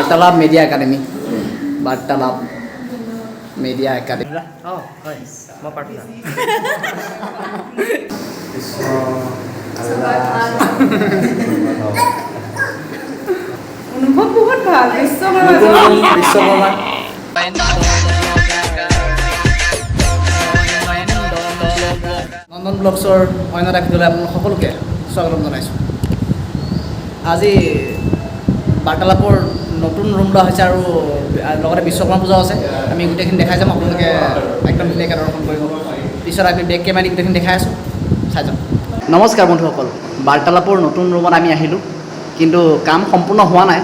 বাৰ্তালাপ media academy বাৰ্তালাপ media academy হয় মই প্ৰাৰ্থনা অনুভৱ বহুত ভাল বিশ্বকৰ্মা নন্দন ব্লগছৰ অন্য এটা ভিডিঅ'লৈ আপোনালোক সকলোকে স্বাগতম জনাইছোঁ। আজি বাৰ্তালাপৰ নতুন ৰুম লোৱা হৈছে আৰু লগতে বিশ্বকৰ্মা পূজাও আছে। আমি গোটেইখিনি দেখাই যাম, আপোনালোকে একদম ধুনীয়াকৈ দৰ্শন কৰিব। পিছত আমি বেক কেমেৰা দি গোটেইখিনি দেখাই আছোঁ, চাই যাম। নমস্কাৰ বন্ধুসকল, বাৰ্তালাপৰ নতুন ৰুমত আমি আহিলোঁ, কিন্তু কাম সম্পূৰ্ণ হোৱা নাই।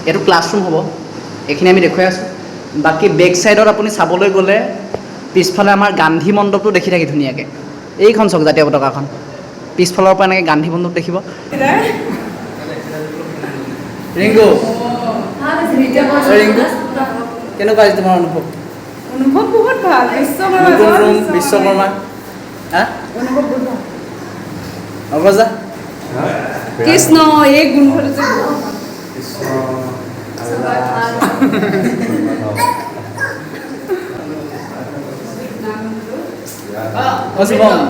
এইটো ক্লাছৰুম হ'ব, এইখিনি আমি দেখুৱাই আছোঁ। বাকী বেক ছাইডত আপুনি চাবলৈ গ'লে পিছফালে আমাৰ গান্ধী মণ্ডপটো দেখি থাকি ধুনীয়াকৈ। এইখন চাওক জাতীয় পতাকাখন, পিছফালৰ পৰা এনেকৈ গান্ধী মণ্ডপ দেখিব। ৰিংকু ৰিংকু কেনেকুৱা আজি তোমাৰ অনুভৱ? অনুভৱ বহুত ভাল নতুন ৰুম বিশ্বকৰ্মা অনুভৱ বহুত ভাল। অগ্ৰজা কৃষ্ণ এই গোন্ধটো যে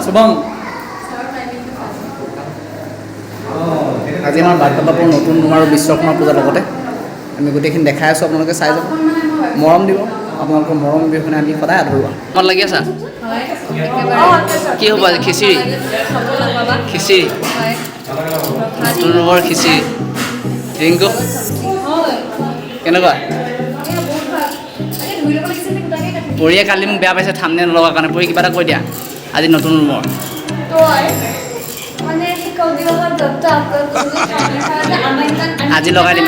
শুভম আজি আমাৰ বাৰ্তালাপৰ নতুন ৰুম আৰু বিশ্বকৰ্মা পূজাৰ লগতে আমি গোটেইখিনি দেখাই আছোঁ, আপোনালোকে চাই যাওক, মৰম দিব। আপোনালোকৰ মৰম বিহুনে আমি সদায় আধৰুৱা। মন লাগি আছা? কি হ'ব আজি? খিচিৰি খিচিৰি নতুন ৰুমৰ খিচিৰি। ৰিংকু কেনেকুৱা? পৰিয়ে কালি মোক বেয়া পাইছে থামনেল নলগাৰ কাৰণে। পৰি কিবা এটা কৈ দিয়া আজি নতুন ৰুমৰ। আজি লগাই দিম,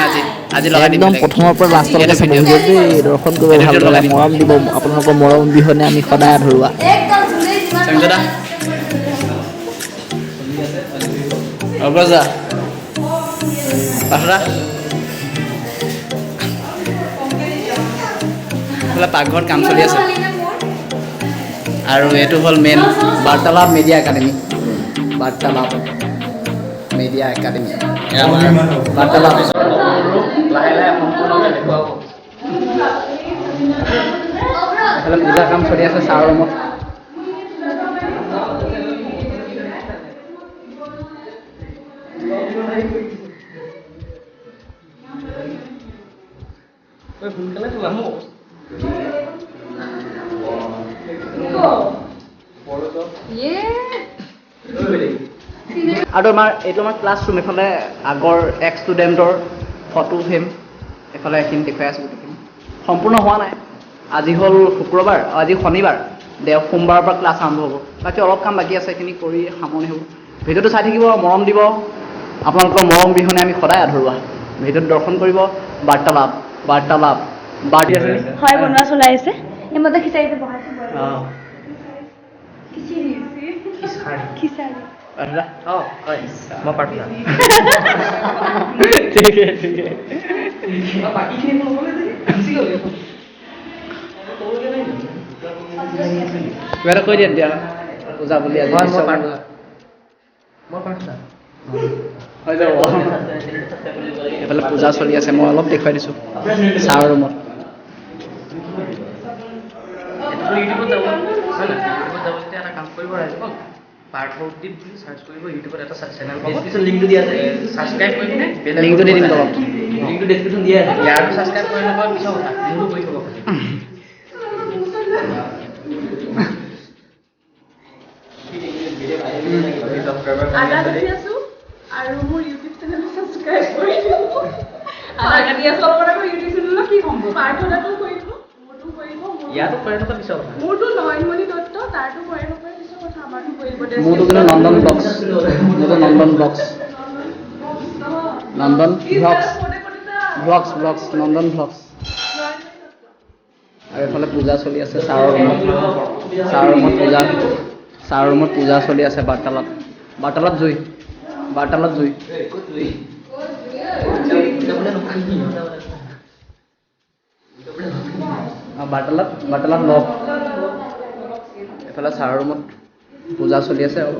আজি লগাই দিম। একদম প্ৰথমৰ পৰা লাষ্টলৈকে চাব লাগিব দেই, দৰ্শন কৰিব ভালদৰে, মৰম দিব। আপোনালোকৰ মৰম বিহনে আমি সদায় আধৰুৱা। অগ্ৰজা পাহৰা পাকঘৰত কাম চলি আছে। আৰু এইটো হ'ল মেইন বাৰ্তালাপ মিডিয়া একাডেমি বাৰ্তালাপ মিডিয়া একাডেমি বাৰ্তালাপ লাহে লাহে সম্পূৰ্ণকৈ দেখুৱাব। এইফালে পূজাৰ কাম চলি আছে ছাৰৰ ৰুমত। আৰু এইটো আমাৰ ক্লাছৰুম। এইফালে আগৰ এক্স ষ্টুডেণ্টৰ ফটো ফ্ৰেম, এইফালে এইখিনি দেখুৱাই আছোঁ। গোটেইখিনি সম্পূৰ্ণ হোৱা নাই। আজি হ'ল শুক্ৰবাৰ, আজি শনিবাৰ, সোমবাৰৰ পৰা ক্লাছ আৰম্ভ হ'ব। বাকী অলপ কাম বাকী আছে, এইখিনি কৰি সামৰণি হ'ব। ভিডিঅ'টো চাই থাকিব, মৰম দিব। আপোনালোকৰ মৰম বিহুনে আমি সদায় আধৰুৱা। ভিডিঅ'টো দৰ্শন কৰিব। বাৰ্তালাপ বাৰ্তালাপ বাৰ্তি আছে হয়, বনোৱা চলাই আছে। এই মতে খিচাৰিটো বহাইছো। খিচাৰি হয় মই প্ৰাৰ্থনা কিবা এটা কৈ দিয়া দিয়া পূজা বুলি। আজি হৈ যাব। এইফালে পূজা চলি আছে, মই অলপ দেখুৱাই দিছোঁ ছাৰৰ ৰুমত। ইউটিউবত যাব হয় নাই? ইউটিউবত যাব যেতিয়া এটা কাম কৰিব ৰাইজসকল, পাৰ্থপ্ৰদীপ বুলি চাৰ্চ কৰিব। ইউটিউবত এটা চেনেল পাব, লিংকটো দিয়া আছে। ছাবস্ক্ৰাইব কৰি কিনে লিংকটো দি দিম তলত। লিংকটো ডেছক্ৰিপশ্যন দিয়া আছে। ইয়াৰটো ছাবস্ক্ৰাইব কৰি নকৰা পিছৰ কথা, মোৰটো কৰি থ'ব খালি। আৰু মোৰ ইউটিউব চেনেল ছাবস্ক্ৰাইব কৰি দিব। ইউটিউব চেনেলত কি সম্ভৱ? প্ৰাৰ্থনাটো কৰিব, মোৰটো কৰিব। ইয়াতো কৰি থকা পিছৰ কথা। মোৰটো নয়নমণি দত্ত, তাৰটো কৰিব পাৰে পিছৰ কথা। আমাৰটো কৰিব। মোৰটো কিন্তু নন্দন ব্লগছ, মোৰটো নন্দন ব্লগছ, নন্দন ব্লগছ নন্দন ব্লগছ। আৰু এইফালে পূজা চলি আছে ছাৰৰ ৰুমত। ছাৰৰ ৰুমত পূজা চলি আছে। বাৰ্তালাপ বাৰ্তালাপ জুই বাৰ্তালাপ জুই বাৰ্তালাপ বাৰ্তালাপ লগ। এইফালে ছাৰৰ ৰুমত পূজা চলি আছে আৰু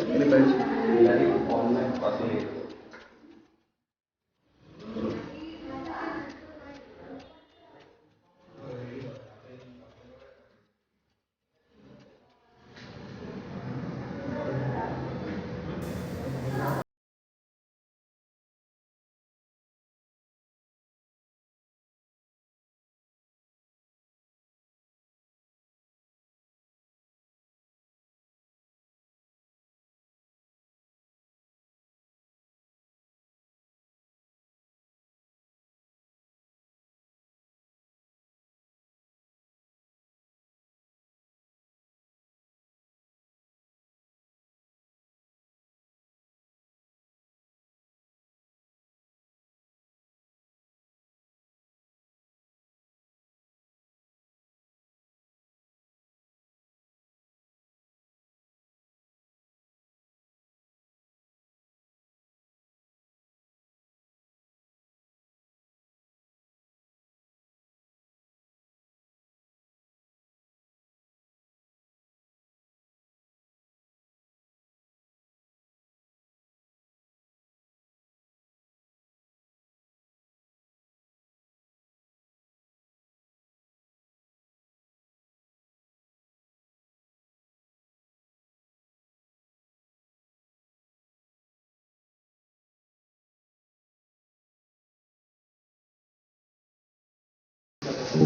Aku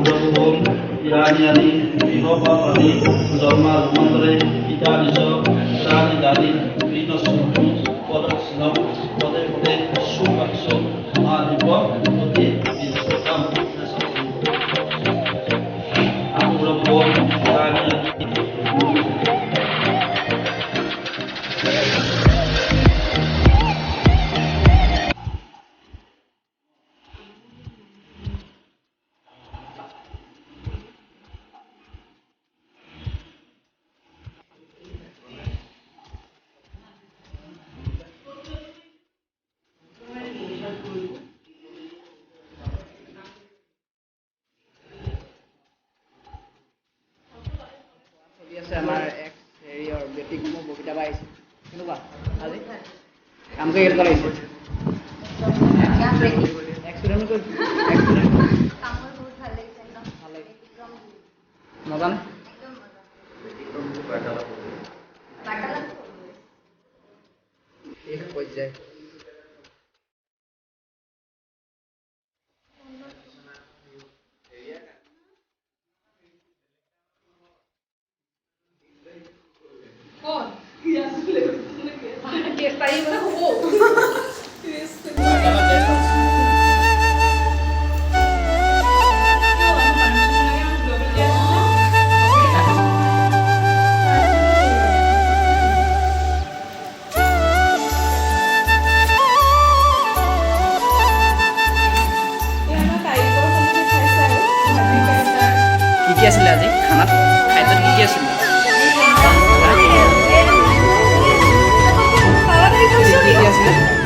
berhubung irani Eropa Padi Dharma Mantre Ita Niso Rani Dani Rino Sumpu Kodak Sinam Kodak Kodak Supak Sum Mahadipa Kodak Isokam Aku berhubung irani চলি আছে আমাৰ এক্স হেৰিয়ৰ বেটিক মোৰ ববিতা বাই আহিছে কেনেকুৱা আজি কাম কৰি কেনেকুৱা লাগিছে এক্সিডেণ্ট কৰি ভাল লাগিছে মজা নে শেষ পৰ্যায় কি আছিলে আজি খানাত খাদ্যত কি আছিলে কি আছিলে